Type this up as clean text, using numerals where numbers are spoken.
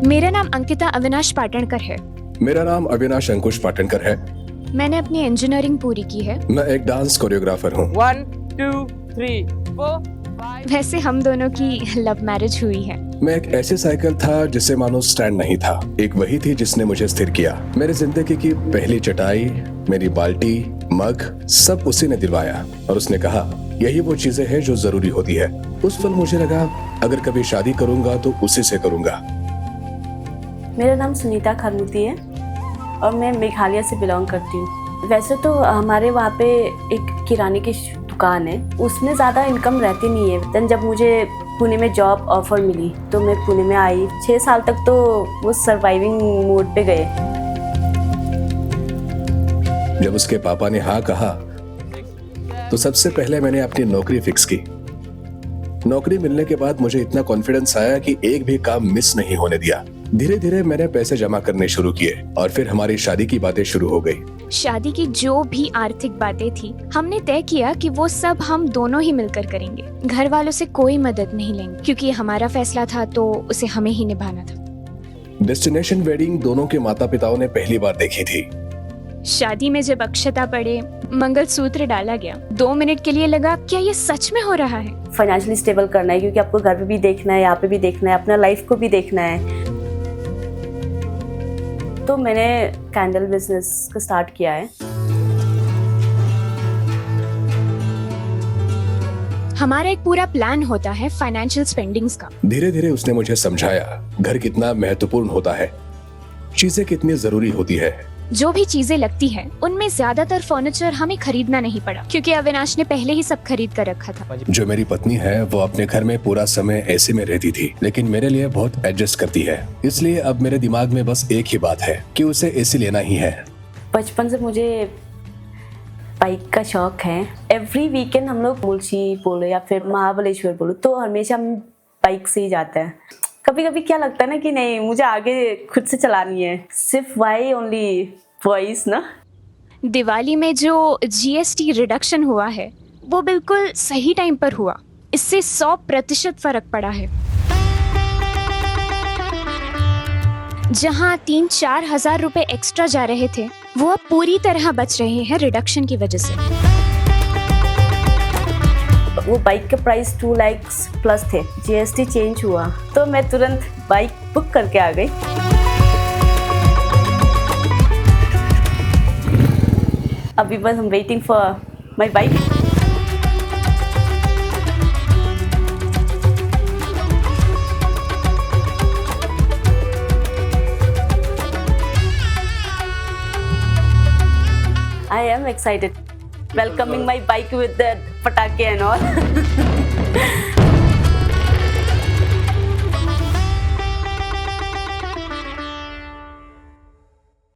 मेरा नाम अंकिता अविनाश पाटणकर है। मेरा नाम अविनाश अंकुश पाटणकर है। मैंने अपनी इंजीनियरिंग पूरी की है। मैं एक डांस कोरियोग्राफर हूँ। 1 2 3 4 5 वैसे हम दोनों की लव मैरिज हुई है। मैं एक ऐसे साइकिल था जिसे मानो स्टैंड नहीं था, एक वही थी जिसने मुझे स्थिर किया। मेरी जिंदगी की पहली चटाई, मेरी बाल्टी, मग, सब उसी ने दिलवाया और उसने कहा यही वो चीजें हैं जो जरूरी होती है। उस पल मुझे लगा अगर कभी शादी करूंगा तो उसी से करूंगा। मेरा नाम सुनीता खरमूती है और मैं मेघालय से बिलोंग करती हूँ। वैसे तो हमारे वहाँ पे एक किराने की दुकान है, उसमें ज़्यादा इनकम रहती नहीं है। देन जब मुझे पुणे में जॉब ऑफर मिली तो मैं पुणे में आई। 6 साल तक तो वो सर्वाइविंग मोड पे गए। जब उसके पापा ने हाँ कहा तो सबसे पहले मैंने अपनी नौकरी फिक्स की। नौकरी मिलने के बाद मुझे इतना कॉन्फिडेंस आया कि एक भी काम मिस नहीं होने दिया। धीरे धीरे मैंने पैसे जमा करने शुरू किए और फिर हमारी शादी की बातें शुरू हो गई। शादी की जो भी आर्थिक बातें थी, हमने तय किया कि वो सब हम दोनों ही मिलकर करेंगे। घर वालों से कोई मदद नहीं लेंगे क्योंकि ये हमारा फैसला था तो उसे हमें ही निभाना था। डेस्टिनेशन वेडिंग दोनों के माता पिताओं ने पहली बार देखी थी। शादी में जब अक्षता पड़े, मंगलसूत्र डाला गया, 2 मिनट के लिए लगा क्या ये सच में हो रहा है। फाइनेंशियली स्टेबल करना है क्योंकि आपको घर पे भी देखना है, यहाँ पे भी देखना है, अपना लाइफ को भी देखना है। तो मैंने कैंडल बिजनेस को स्टार्ट किया है। हमारा एक पूरा प्लान होता है फाइनेंशियल स्पेंडिंग्स का। धीरे धीरे उसने मुझे समझाया घर कितना महत्वपूर्ण होता है, चीजें कितनी जरूरी होती है। जो भी चीजें लगती है उनमें ज्यादातर फर्नीचर हमें खरीदना नहीं पड़ा क्योंकि अविनाश ने पहले ही सब खरीद कर रखा था। जो मेरी पत्नी है वो अपने घर में पूरा समय ऐसे में रहती थी, लेकिन मेरे लिए बहुत एडजस्ट करती है। इसलिए अब मेरे दिमाग में बस एक ही बात है कि उसे एसी लेना ही है। बचपन से मुझे बाइक का शौक है। एवरी वीकेंड हम लोग मुल्शी बोलो या फिर महाबलेश्वर बोलो तो हमेशा हम बाइक से ही जाते हैं। कभी कभी क्या लगता है ना कि नहीं मुझे आगे खुद से चलानी है, सिर्फ वाई ओनली वॉइस ना। दिवाली में जो जीएसटी रिडक्शन हुआ है वो बिल्कुल सही टाइम पर हुआ। इससे 100% फर्क पड़ा है। जहां 3-4 हजार रुपए एक्स्ट्रा जा रहे थे वो अब पूरी तरह बच रहे हैं रिडक्शन की वजह से। वो बाइक के प्राइस 2 लाख प्लस थे। जीएसटी चेंज हुआ तो मैं तुरंत बाइक बुक करके आ गई। अभी बस हम waiting for my bike. I am excited welcoming my bike with the patake and all.